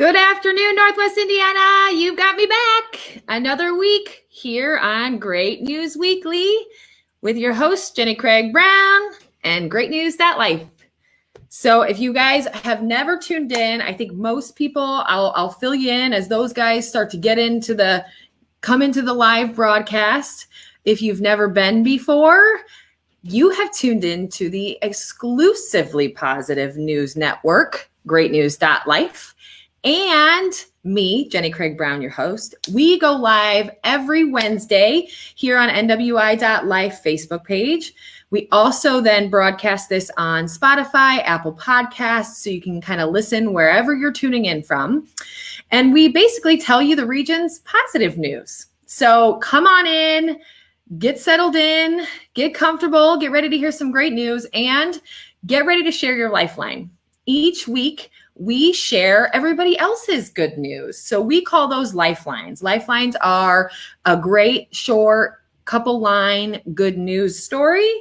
Good afternoon, Northwest Indiana. You've got me back. Another week here on Great News Weekly with your host, Jenny Craig Brown and greatnews.life. So if you guys have never tuned in, I think most people, I'll fill you in as those guys start to come into the live broadcast. If you've never been before, you have tuned in to the exclusively positive news network, greatnews.life. And me, Jenny Craig Brown, your host. We go live every Wednesday here on NWI.Life Facebook page. We also then broadcast this on Spotify, Apple Podcasts, so you can kind of listen wherever you're tuning in from. And we basically tell you the region's positive news. So come on in, get settled in, get comfortable, get ready to hear some great news, and get ready to share your lifeline. Each week, we share everybody else's good news. So we call those lifelines. Lifelines are a great, short, couple line good news story,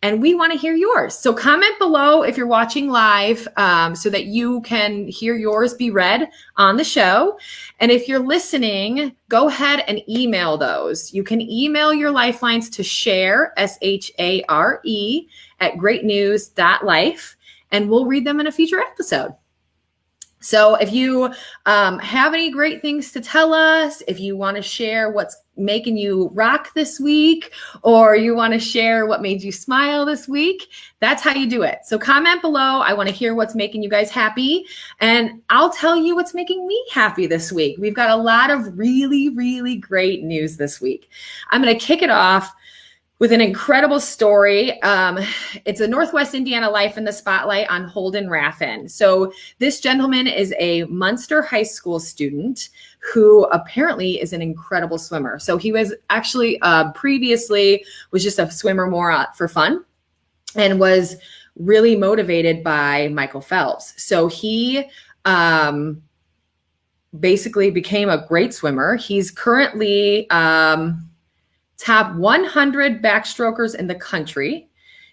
and we want to hear yours. So comment below if you're watching live so that you can hear yours be read on the show. And if you're listening, go ahead and email those. You can email your lifelines to share, SHARE, at greatnews.life, and we'll read them in a future episode. So if you have any great things to tell us, if you want to share what's making you rock this week, or you want to share what made you smile this week, that's how you do it. So comment below. I want to hear what's making you guys happy, and I'll tell you what's making me happy this week. We've got a lot of really, really great news this week. I'm going to kick it off with an incredible story. It's a Northwest Indiana Life in the Spotlight on Holden Raffin. So this gentleman is a Munster High School student who apparently is an incredible swimmer. So he was actually previously was just a swimmer more for fun, and was really motivated by Michael Phelps. So he basically became a great swimmer. He's currently top 100 backstrokers in the country.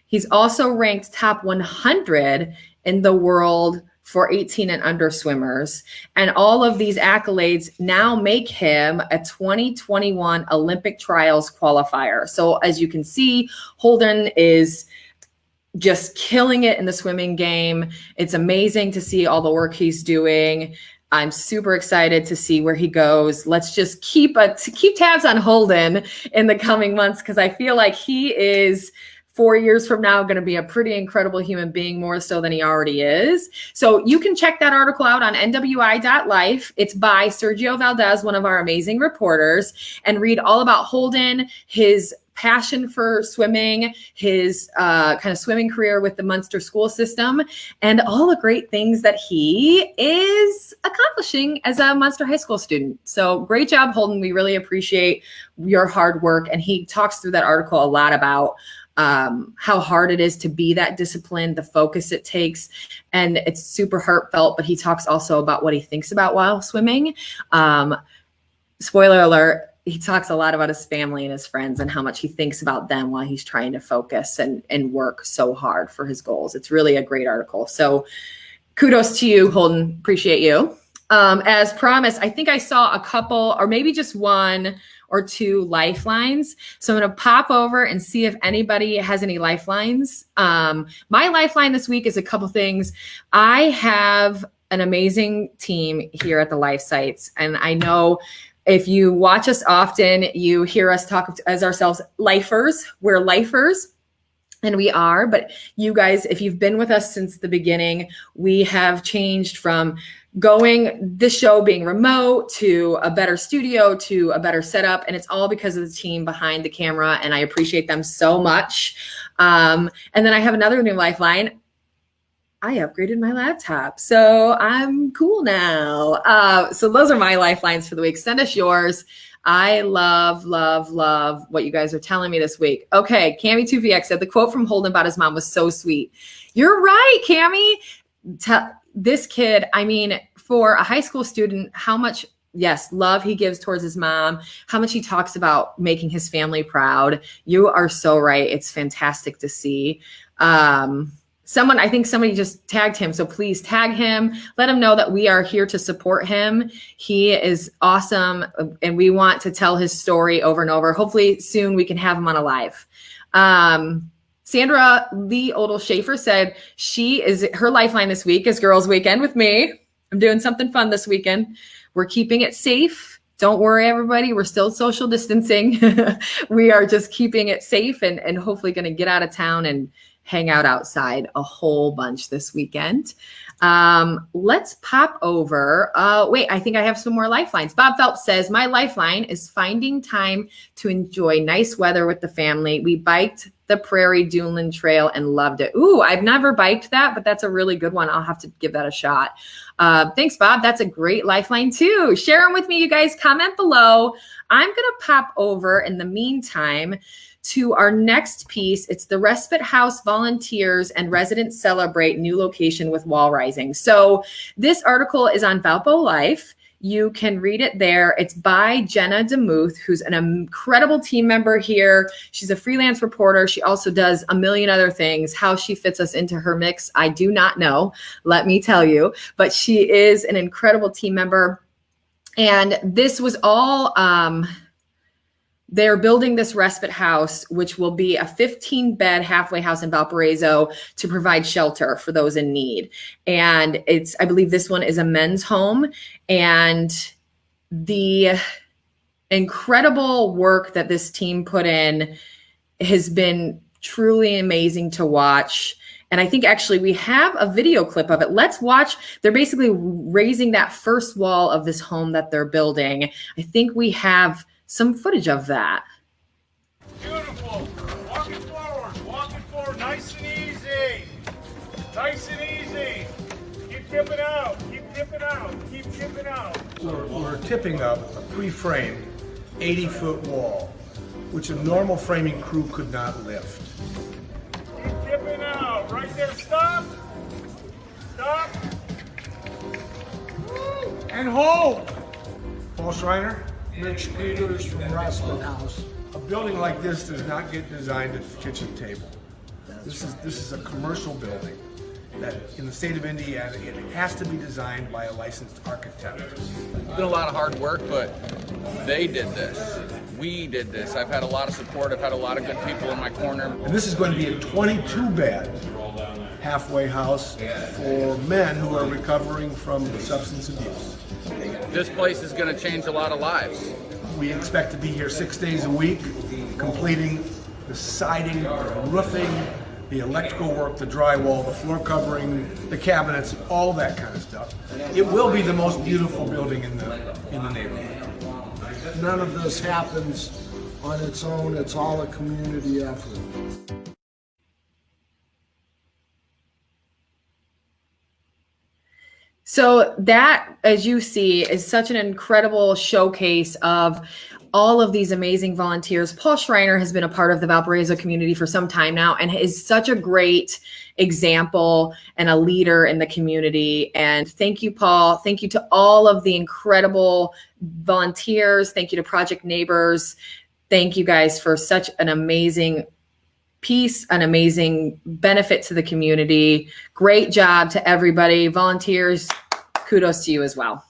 He's also ranked top 100 in the world for 18 and under swimmers. And all of these accolades now make him a 2021 Olympic trials qualifier. So as you can see, Holden is just killing it in the swimming game. It's amazing to see all the work he's doing. I'm super excited to see where he goes. Let's just keep tabs on Holden in the coming months, because I feel like he is 4 years from now going to be a pretty incredible human being, more so than he already is. So you can check that article out on NWI.Life. It's by Sergio Valdez, one of our amazing reporters, and read all about Holden, his passion for swimming, his kind of swimming career with the Munster school system, and all the great things that he is accomplishing as a Munster High School student. So great job, Holden. We really appreciate your hard work. And he talks through that article a lot about how hard it is to be that disciplined, the focus it takes, and it's super heartfelt. But he talks also about what he thinks about while swimming. Spoiler alert, he talks a lot about his family and his friends and how much he thinks about them while he's trying to focus and work so hard for his goals. It's really a great article. So kudos to you, Holden. Appreciate you. As promised, I think I saw a couple, or maybe just one or two lifelines. So I'm going to pop over and see if anybody has any lifelines. My lifeline this week is a couple things. I have an amazing team here at the Life Sites, and I know if you watch us often, you hear us talk as ourselves lifers. We're lifers, and we are. But you guys, if you've been with us since the beginning, we have changed from this show being remote to a better studio to a better setup. And it's all because of the team behind the camera, and I appreciate them so much. And then I have another new lifeline. I upgraded my laptop, so I'm cool now. So those are my lifelines for the week. Send us yours. I love, love, love what you guys are telling me this week. Okay, Cami2VX said the quote from Holden about his mom was so sweet. You're right, Cami. This kid, I mean, for a high school student, how much, yes, love he gives towards his mom, how much he talks about making his family proud. You are so right. It's fantastic to see. I think somebody just tagged him. So please tag him. Let him know that we are here to support him. He is awesome. And we want to tell his story over and over. Hopefully soon we can have him on a live. Sandra Lee Odell Schaefer said her lifeline this week is Girls Weekend with me. I'm doing something fun this weekend. We're keeping it safe. Don't worry, everybody. We're still social distancing. We are just keeping it safe and hopefully going to get out of town and hang out outside a whole bunch this weekend. Let's pop over. Wait, I think I have some more lifelines. Bob Phelps says, my lifeline is finding time to enjoy nice weather with the family. We biked the Prairie Duneland Trail and loved it. Ooh, I've never biked that, but that's a really good one. I'll have to give that a shot. Thanks, Bob. That's a great lifeline too. Share them with me, you guys. Comment below. I'm going to pop over in the meantime to our next piece. It's the Respite House volunteers and residents celebrate new location with wall rising. So this article is on Valpo.Life. You can read it there. It's by Jenna DeMuth, who's an incredible team member here. She's a freelance reporter. She also does a million other things. How she fits us into her mix, I do not know, let me tell you. But she is an incredible team member. And this was all... they're building this respite house, which will be a 15-bed halfway house in Valparaiso to provide shelter for those in need. And I believe this one is a men's home. And the incredible work that this team put in has been truly amazing to watch. And I think actually we have a video clip of it. Let's watch. They're basically raising that first wall of this home that they're building. I think we have some footage of that. Beautiful. Walking forward, nice and easy. Nice and easy. Keep tipping out, keep tipping out, keep tipping out. We're tipping up a pre-framed 80-foot wall, which a normal framing crew could not lift. Keep tipping out, right there, stop. Stop. And hold. Paul Schreiner? Rich Peters from Respite House. A building like this does not get designed at the kitchen table. This is a commercial building that in the state of Indiana, it has to be designed by a licensed architect. It's been a lot of hard work, but they did this. We did this. I've had a lot of support. I've had a lot of good people in my corner. And this is going to be a 22-bed halfway house for men who are recovering from substance abuse. This place is going to change a lot of lives. We expect to be here 6 days a week, completing the siding, the roofing, the electrical work, the drywall, the floor covering, the cabinets, all that kind of stuff. It will be the most beautiful building in the neighborhood. None of this happens on its own. It's all a community effort. So that, as you see, is such an incredible showcase of all of these amazing volunteers. Paul Schreiner has been a part of the Valparaiso community for some time now and is such a great example and a leader in the community. And thank you, Paul. Thank you to all of the incredible volunteers. Thank you to Project Neighbors. Thank you guys for such an amazing piece, an amazing benefit to the community. Great job to everybody. Volunteers, kudos to you as well.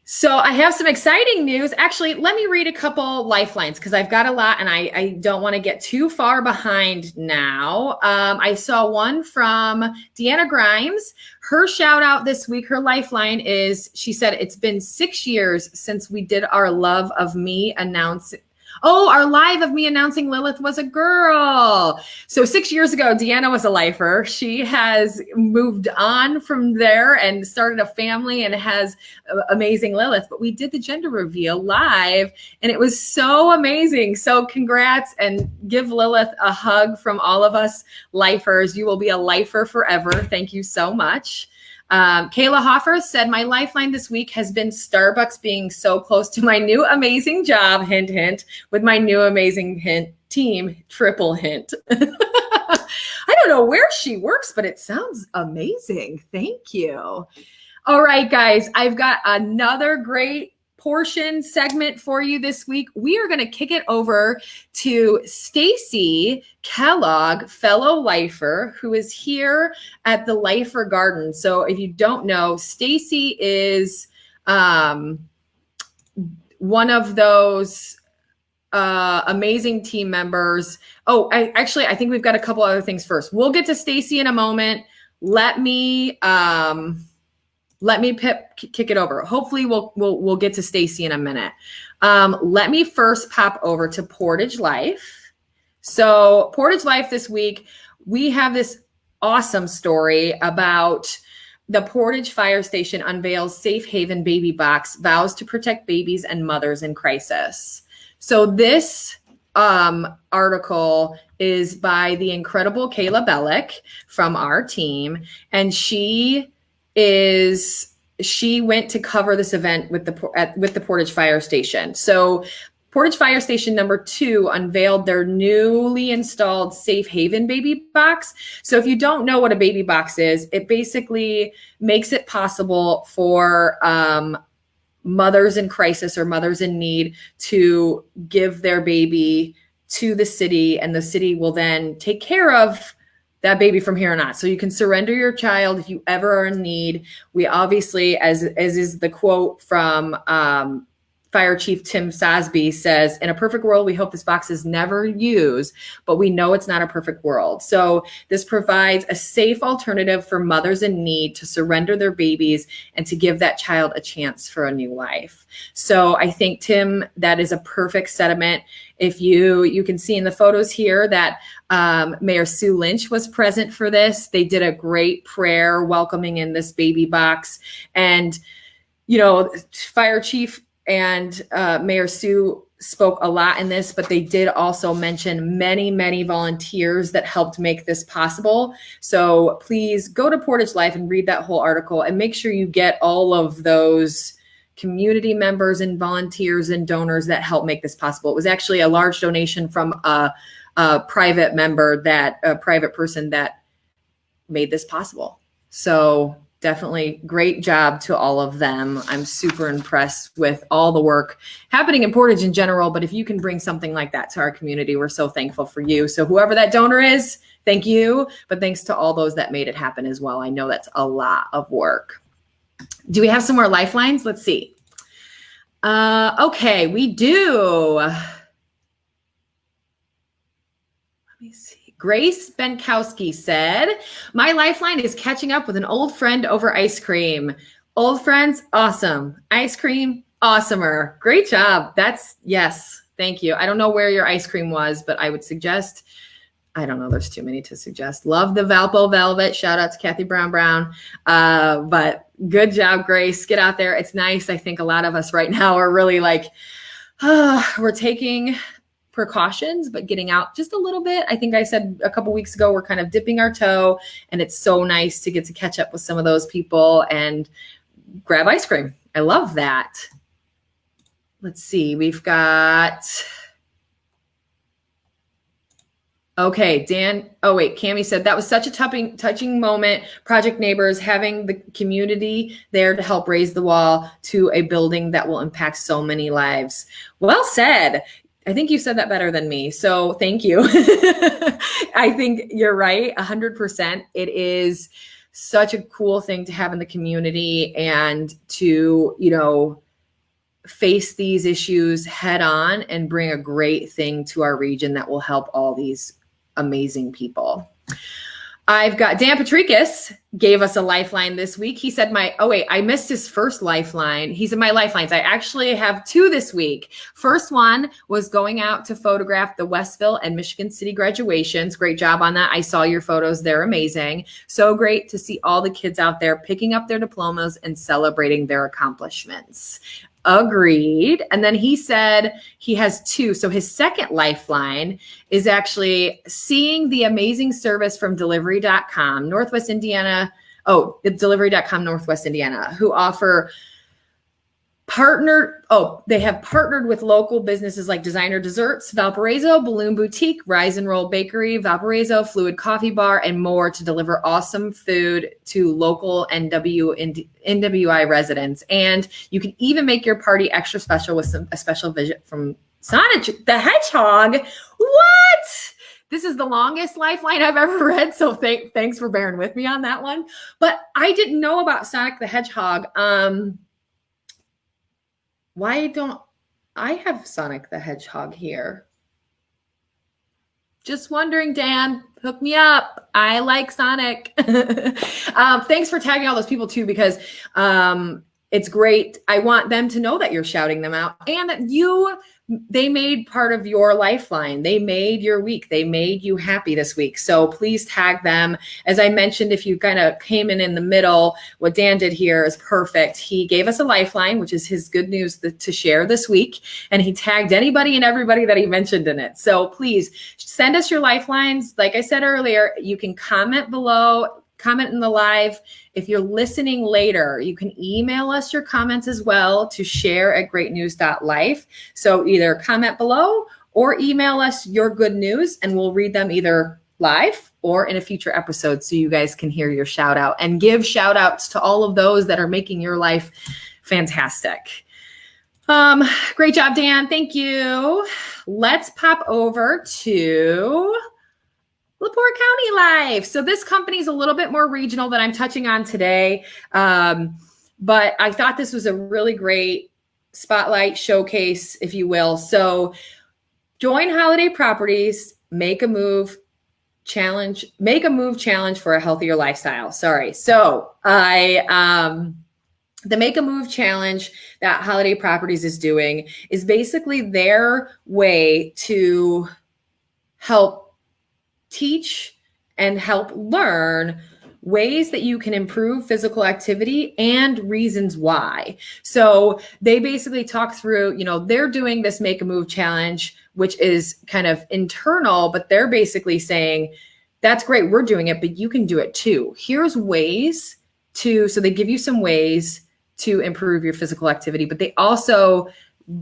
So I have some exciting news. Actually, let me read a couple lifelines because I've got a lot and I don't want to get too far behind now. I saw one from Deanna Grimes. Her shout out this week, her lifeline is, she said, it's been 6 years since we did our Love of Me announcement. Oh, our live of me announcing Lilith was a girl. So 6 years ago, Deanna was a lifer. She has moved on from there and started a family and has amazing Lilith. But we did the gender reveal live and it was so amazing. So congrats and give Lilith a hug from all of us lifers. You will be a lifer forever. Thank you so much. Kayla Hoffer said, my lifeline this week has been Starbucks being so close to my new amazing job, hint, hint, with my new amazing team, triple hint. I don't know where she works, but it sounds amazing. Thank you. All right, guys, I've got another great portion segment for you this week. We are going to kick it over to Stacy Kellogg, fellow lifer, who is here at the Lifer Garden. So if you don't know, Stacy is one of those amazing team members. Oh, I think we've got a couple other things first. We'll get to Stacy in a moment. Let me kick it over. Hopefully we'll get to Stacy in a minute. Let me first pop over to Portage.Life. So Portage.Life this week, we have this awesome story about the Portage Fire Station unveils safe haven baby box, vows to protect babies and mothers in crisis. So this article is by the incredible Kayla Bellick from our team, and she went to cover this event with the Portage Fire Station. So Portage Fire Station number 2 unveiled their newly installed safe haven baby box. So if you don't know what a baby box is, it basically makes it possible for mothers in crisis or mothers in need to give their baby to the city, and the city will then take care of that baby from here on out. So you can surrender your child if you ever are in need. We obviously, as is the quote from Fire Chief Tim Sosby, says, in a perfect world, we hope this box is never used, but we know it's not a perfect world. So this provides a safe alternative for mothers in need to surrender their babies and to give that child a chance for a new life. So I think, Tim, that is a perfect sentiment. If you can see in the photos here that Mayor Sue Lynch was present for this. They did a great prayer welcoming in this baby box. And, Fire Chief and Mayor Sue spoke a lot in this, but they did also mention many, many volunteers that helped make this possible. So please go to Portage.Life and read that whole article and make sure you get all of those community members and volunteers and donors that help make this possible. It was actually a large donation from a private member, a private person that made this possible. So definitely great job to all of them. I'm super impressed with all the work happening in Portage in general, but if you can bring something like that to our community, we're so thankful for you. So whoever that donor is, thank you. But thanks to all those that made it happen as well. I know that's a lot of work. Do we have some more lifelines? Let's see. Okay, we do. Let me see. Grace Benkowski said, my lifeline is catching up with an old friend over ice cream. Old friends, awesome. Ice cream, awesomer. Great job. Yes, thank you. I don't know where your ice cream was, but I would suggest, I don't know, there's too many to suggest. Love the Valpo Velvet. Shout out to Kathy Brown. But good job, Grace. Get out there. It's nice. I think a lot of us right now are really like, we're taking precautions, but getting out just a little bit. I think I said a couple weeks ago, we're kind of dipping our toe, and it's so nice to get to catch up with some of those people and grab ice cream. I love that. Let's see. We've got, okay, Dan. Oh, wait, Cammie said that was such a touching moment. Project Neighbors, having the community there to help raise the wall to a building that will impact so many lives. Well said. I think you said that better than me. So thank you. I think you're right. 100%. It is such a cool thing to have in the community and to, face these issues head on and bring a great thing to our region that will help all these amazing people. I've got Dan Patricus gave us a lifeline this week. He said I missed his first lifeline. He said my lifelines. I actually have 2 this week. First one was going out to photograph the Westville and Michigan City graduations. Great job on that. I saw your photos. They're amazing. So great to see all the kids out there picking up their diplomas and celebrating their accomplishments. Agreed. And then he said he has 2. So his second lifeline is actually seeing the amazing service from delivery.com, Northwest Indiana. Oh, delivery.com, Northwest Indiana, who offer They have partnered with local businesses like Designer Desserts, Valparaiso, Balloon Boutique, Rise and Roll Bakery, Valparaiso, Fluid Coffee Bar, and more to deliver awesome food to local NWI residents. And you can even make your party extra special with a special visit from Sonic the Hedgehog. What? This is the longest lifeline I've ever read, so thanks for bearing with me on that one. But I didn't know about Sonic the Hedgehog. Why don't I have Sonic the Hedgehog here? Just wondering, Dan, hook me up. I like Sonic. Thanks for tagging all those people too, because it's great. I want them to know that you're shouting them out and that they made part of your lifeline. They made your week. They made you happy this week. So please tag them. As I mentioned, if you kind of came in the middle, what Dan did here is perfect. He gave us a lifeline, which is his good news to share this week. And he tagged anybody and everybody that he mentioned in it. So please send us your lifelines. Like I said earlier, you can comment below, comment in the live. If you're listening later, you can email us your comments as well to share@greatnews.life. So either comment below or email us your good news and we'll read them either live or in a future episode so you guys can hear your shout out and give shout outs to all of those that are making your life fantastic. Great job, Dan. Thank you. Let's pop over to LaPorteCounty.Life. So this company is a little bit more regional that I'm touching on today. But I thought this was a really great spotlight showcase, if you will. So join Holiday Properties, make a move challenge for a healthier lifestyle. Sorry. So the Make a Move challenge that Holiday Properties is doing is basically their way to help teach and help learn ways that you can improve physical activity and reasons why. So they basically talk through, they're doing this Make a Move challenge, which is kind of internal, but they're basically saying, that's great, we're doing it, but you can do it too. Here's ways so they give you some ways to improve your physical activity, but they also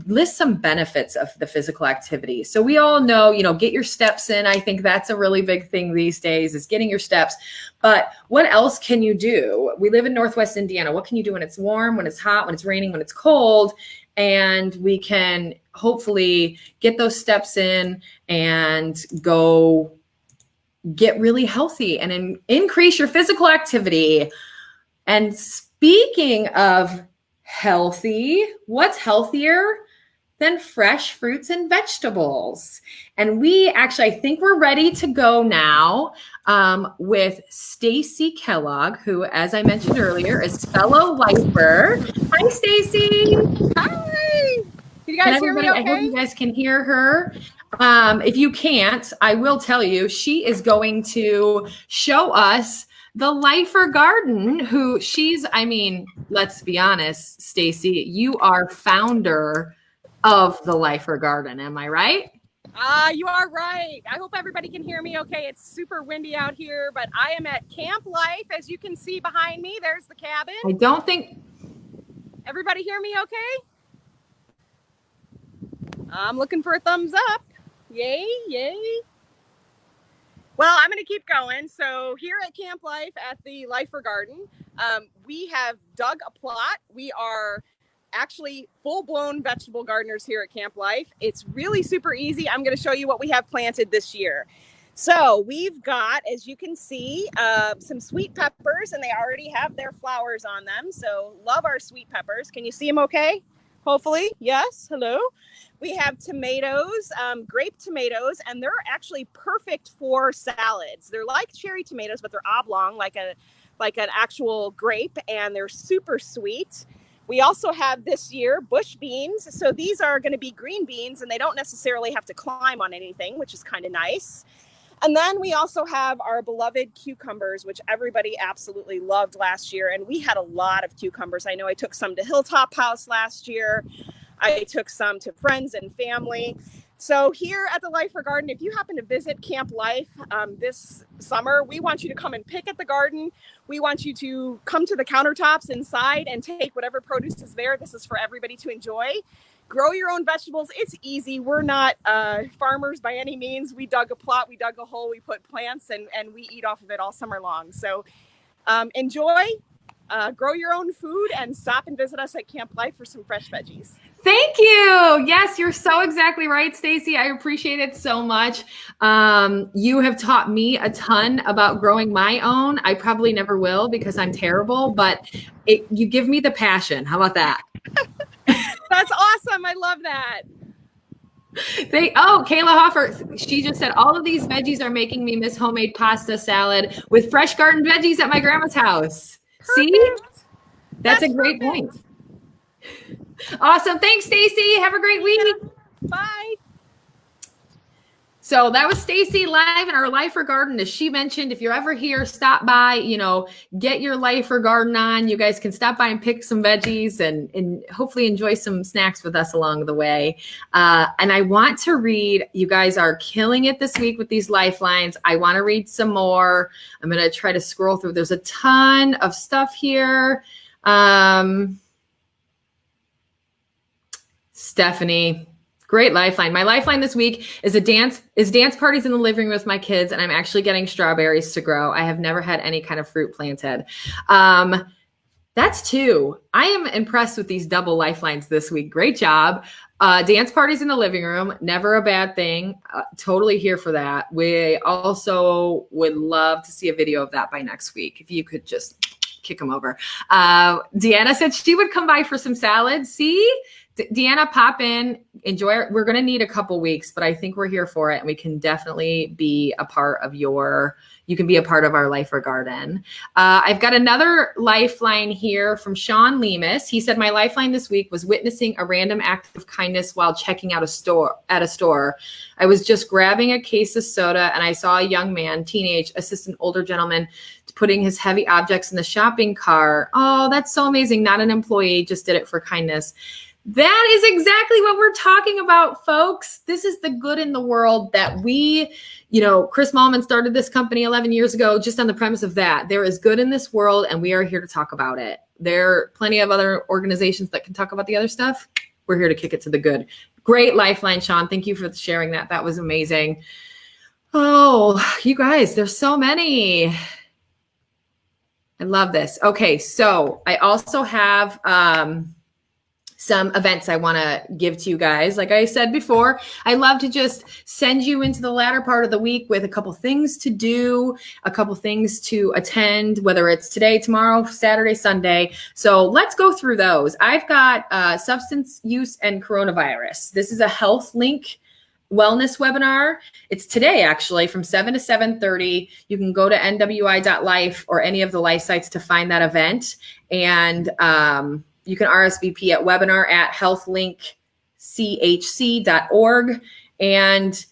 list some benefits of the physical activity. So we all know, get your steps in. I think that's a really big thing these days is getting your steps. But what else can you do? We live in Northwest Indiana. What can you do when it's warm, when it's hot, when it's raining, when it's cold? And we can hopefully get those steps in and go get really healthy and increase your physical activity. And speaking of healthy, what's healthier than fresh fruits and vegetables? And I think we're ready to go now with Stacy Kellogg, who, as I mentioned earlier, is fellow lifer. Hi, Stacy. Hi. Can you guys hear me okay? I hope you guys can hear her. If you can't, I will tell you, she is going to show us the Lifer Garden, let's be honest, Stacy, you are founder of the Lifer Garden. Am I right? You are right. I hope everybody can hear me okay. It's super windy out here, but I am at Camp Life. As you can see behind me, there's the cabin. I don't think... Everybody hear me okay? I'm looking for a thumbs up. Yay, yay. Well, I'm going to keep going. So here at Camp Life at the Lifer Garden, we have dug a plot. We are actually full-blown vegetable gardeners here at Camp Life. It's really super easy. I'm going to show you what we have planted this year. So we've got, as you can see, some sweet peppers, and they already have their flowers on them. So love our sweet peppers. Can you see them okay? Hopefully. Yes. Hello. We have tomatoes, grape tomatoes, and they're actually perfect for salads. They're like cherry tomatoes, but they're oblong, like an actual grape, and they're super sweet. We also have this year bush beans. So these are going to be green beans, and they don't necessarily have to climb on anything, which is kind of nice. And then we also have our beloved cucumbers, which everybody absolutely loved last year. And we had a lot of cucumbers. I know I took some to Hilltop House last year. I took some to friends and family. So here at the Life for Garden, if you happen to visit Camp Life this summer, we want you to come and pick at the garden. We want you to come to the countertops inside and take whatever produce is there. This is for everybody to enjoy. Grow your own vegetables. It's easy. We're not farmers by any means. We dug a plot, we dug a hole, we put plants, and we eat off of it all summer long. So enjoy, grow your own food, and stop and visit us at Camp Life for some fresh veggies. Thank you. Yes, you're so exactly right, Stacy. I appreciate it so much. You have taught me a ton about growing my own. I probably never will because I'm terrible, but you give me the passion. How about that? That's awesome. I love that. Kayla Hoffer, she just said, all of these veggies are making me miss homemade pasta salad with fresh garden veggies at my grandma's house. Perfect. See? That's a great point. Awesome. Thanks, Stacy. Have a great week. Bye. So that was Stacy live in our Life for Garden. As she mentioned, if you're ever here, stop by, get your Life for Garden on. You guys can stop by and pick some veggies and hopefully enjoy some snacks with us along the way. And I want to read, you guys are killing it this week with these lifelines. I want to read some more. I'm going to try to scroll through. There's a ton of stuff here. Stephanie, great lifeline. My lifeline this week is dance parties in the living room with my kids, and I'm actually getting strawberries to grow. I have never had any kind of fruit planted. That's two. I am impressed with these double lifelines this week. Great job. Dance parties in the living room, never a bad thing. Totally here for that. We also would love to see a video of that by next week. If you could just kick them over. Deanna said she would come by for some salad. See? Deanna, pop in, enjoy it. We're going to need a couple weeks, but I think we're here for it. And we can definitely be a part of you can be a part of our Life for Garden. I've got another lifeline here from Sean Lemus. He said, my lifeline this week was witnessing a random act of kindness while checking out at a store. I was just grabbing a case of soda and I saw a young man, teenage, assist an older gentleman putting his heavy objects in the shopping cart. Oh, that's so amazing. Not an employee, just did it for kindness. That is exactly what we're talking about, folks. This is the good in the world that we, Chris Mallman started this company 11 years ago just on the premise of that. There is good in this world, and we are here to talk about it. There are plenty of other organizations that can talk about the other stuff. We're here to kick it to the good. Great lifeline, Sean. Thank you for sharing that. That was amazing. Oh, you guys, there's so many. I love this. Okay, so I also have some events I want to give to you guys. Like I said before, I love to just send you into the latter part of the week with a couple things to do, a couple things to attend, whether it's today, tomorrow, Saturday, Sunday. So let's go through those. I've got substance use and coronavirus. This is a Health Link wellness webinar. It's today, actually, from 7 to 7:30. You can go to NWI.Life or any of the life sites to find that event. And you can RSVP at webinar@healthlinkchc.org. And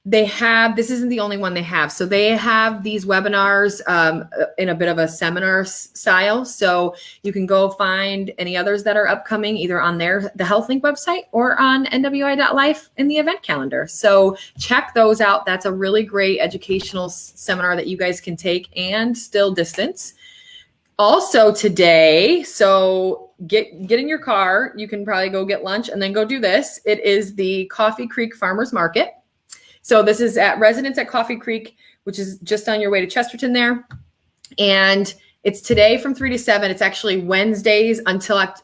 this isn't the only one they have. So they have these webinars in a bit of a seminar style. So you can go find any others that are upcoming either on the HealthLink website or on NWI.Life in the event calendar. So check those out. That's a really great educational seminar that you guys can take and still distance. Also today, so get in your car. You can probably go get lunch and then go do this. It is the Coffee Creek Farmers Market. So this is at Residence at Coffee Creek, which is just on your way to Chesterton there. And it's today from 3 to 7. It's actually Wednesdays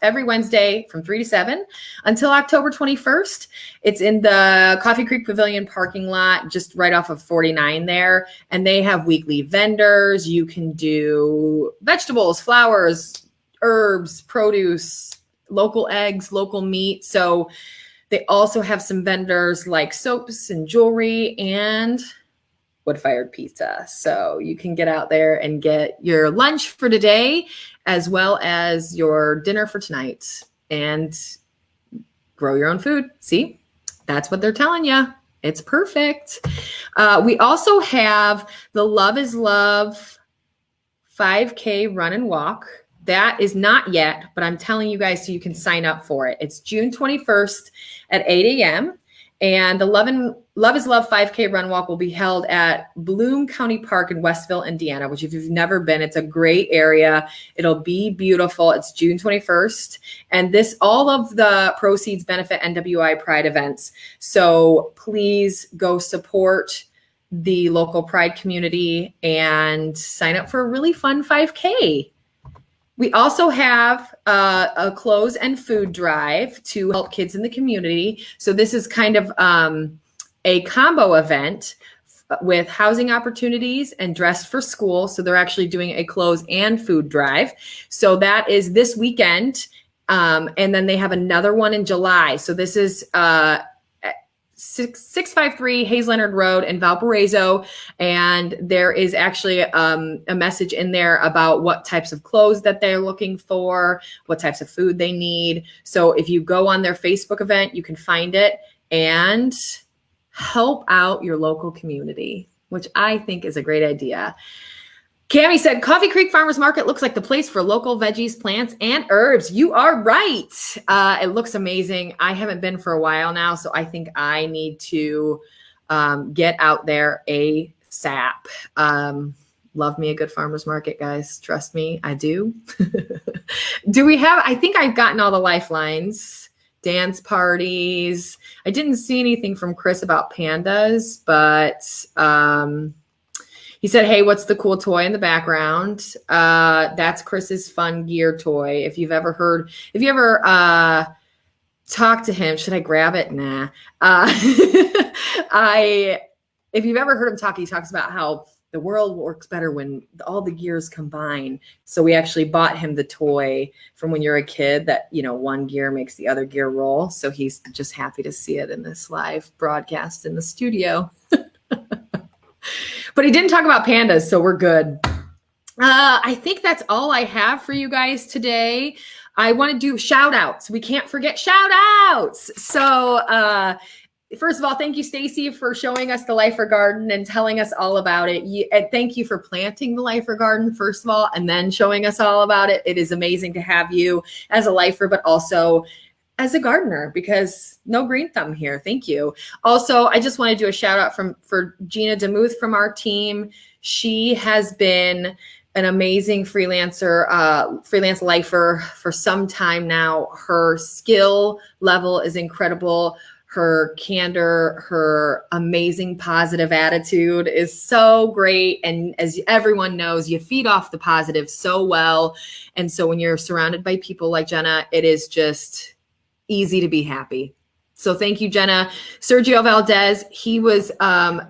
every Wednesday from 3 to 7 until October 21st. It's in the Coffee Creek Pavilion parking lot, just right off of 49 there. And they have weekly vendors. You can do vegetables, flowers, herbs, produce, local eggs, local meat. So they also have some vendors like soaps and jewelry and wood-fired pizza. So you can get out there and get your lunch for today as well as your dinner for tonight and grow your own food. See, that's what they're telling you. It's perfect. We also have the Love is Love 5K run and walk. That is not yet, but I'm telling you guys so you can sign up for it. It's June 21st at 8 a.m. And the Love is Love 5K Run Walk will be held at Bloom County Park in Westville, Indiana, which if you've never been, it's a great area. It'll be beautiful. It's June 21st. And all of the proceeds benefit NWI Pride events. So please go support the local Pride community and sign up for a really fun 5K. We also have a clothes and food drive to help kids in the community. So this is kind of a combo event with housing opportunities and Dressed for School. So they're actually doing a clothes and food drive. So that is this weekend. And then they have another one in July. So this is 653 Hayes Leonard Road in Valparaiso. And there is actually a message in there about what types of clothes that they're looking for, what types of food they need. So if you go on their Facebook event, you can find it and help out your local community, which I think is a great idea. Cammie said, Coffee Creek Farmers Market looks like the place for local veggies, plants, and herbs. You are right. It looks amazing. I haven't been for a while now, so I think I need to get out there ASAP. Love me a good farmers market, guys. Trust me, I do. I think I've gotten all the lifelines, dance parties. I didn't see anything from Chris about pandas, but he said, hey, what's the cool toy in the background? That's Chris's fun gear toy. If you ever talked to him, should I grab it? Nah. If you've ever heard him talk, he talks about how the world works better when all the gears combine. So we actually bought him the toy from when you're a kid that, one gear makes the other gear roll. So he's just happy to see it in this live broadcast in the studio. But he didn't talk about pandas, so we're good. I think that's all I have for you guys today. I want to do shout outs. We can't forget shout outs. So first of all, thank you, Stacy, for showing us the Lifer Garden and telling us all about it. And thank you for planting the Lifer Garden, first of all, and then showing us all about it. It is amazing to have you as a lifer, but also as a gardener, because no green thumb here. Thank you. Also, I just want to do a shout out for Gina DeMuth from our team. She has been an amazing freelance lifer for some time now. Her skill level is incredible. Her candor, her amazing positive attitude is so great. And as everyone knows, you feed off the positive so well. And so when you're surrounded by people like Jenna, it is just easy to be happy. So thank you, Jenna. Sergio Valdez, he was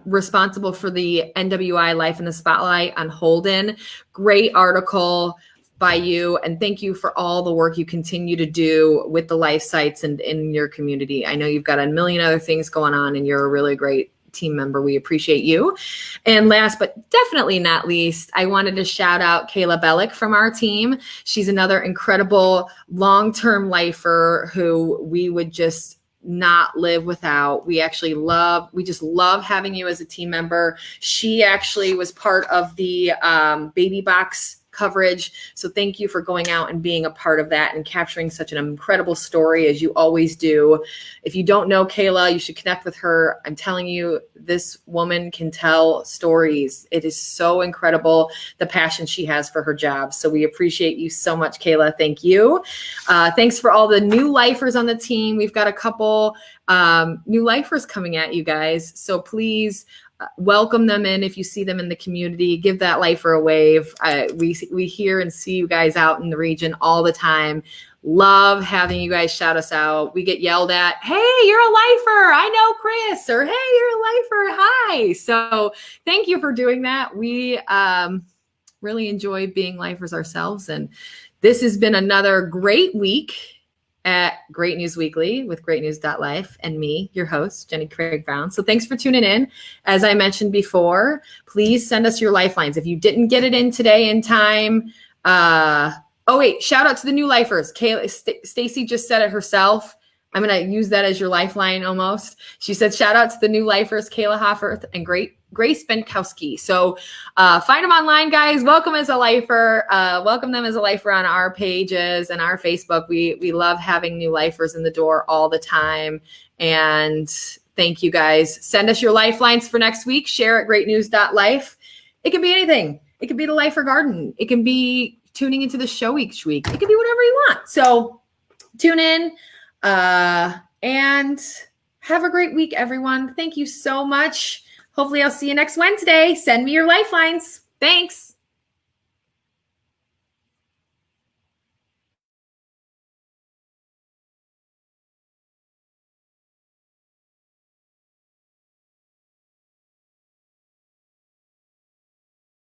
responsible for the NWI.Life in the Spotlight on Holden. Great article by you. And thank you for all the work you continue to do with the life sites and in your community. I know you've got a million other things going on and you're a really great team member. We appreciate you. And last but definitely not least, I wanted to shout out Kayla Bellick from our team. She's another incredible long-term lifer who we would just not live without. We just love having you as a team member. She actually was part of the baby box coverage. So thank you for going out and being a part of that and capturing such an incredible story as you always do. If you don't know Kayla, you should connect with her. I'm telling you, this woman can tell stories. It is so incredible, the passion she has for her job. So we appreciate you so much, Kayla. Thank you. Thanks for all the new lifers on the team. We've got a couple new lifers coming at you guys. So please welcome them in. If you see them in the community, give that lifer a wave. We hear and see you guys out in the region all the time. Love having you guys shout us out. We get yelled at, hey, you're a lifer. I know Chris, or hey, you're a lifer. Hi. So thank you for doing that. We really enjoy being lifers ourselves. And this has been another great week at Great News Weekly with greatnews.life and me, your host, Jenny Craig Brown. So thanks for tuning in. As I mentioned before, please send us your lifelines. If you didn't get it in today in time, shout out to the new lifers. Stacy just said it herself. I'm going to use that as your lifeline almost. She said, shout out to the new lifers, Kayla Hofferth and Grace Benkowski. So find them online, guys. Welcome as a lifer. Welcome them as a lifer on our pages and our Facebook. We love having new lifers in the door all the time. And Thank you guys. Send us your lifelines for next week. Share at greatnews.life. It can be anything. It can be the Life or Garden. It can be tuning into the show each week. It can be whatever you want. So tune in and have a great week, everyone. Thank you so much. Hopefully I'll see you next Wednesday. Send me your lifelines. Thanks.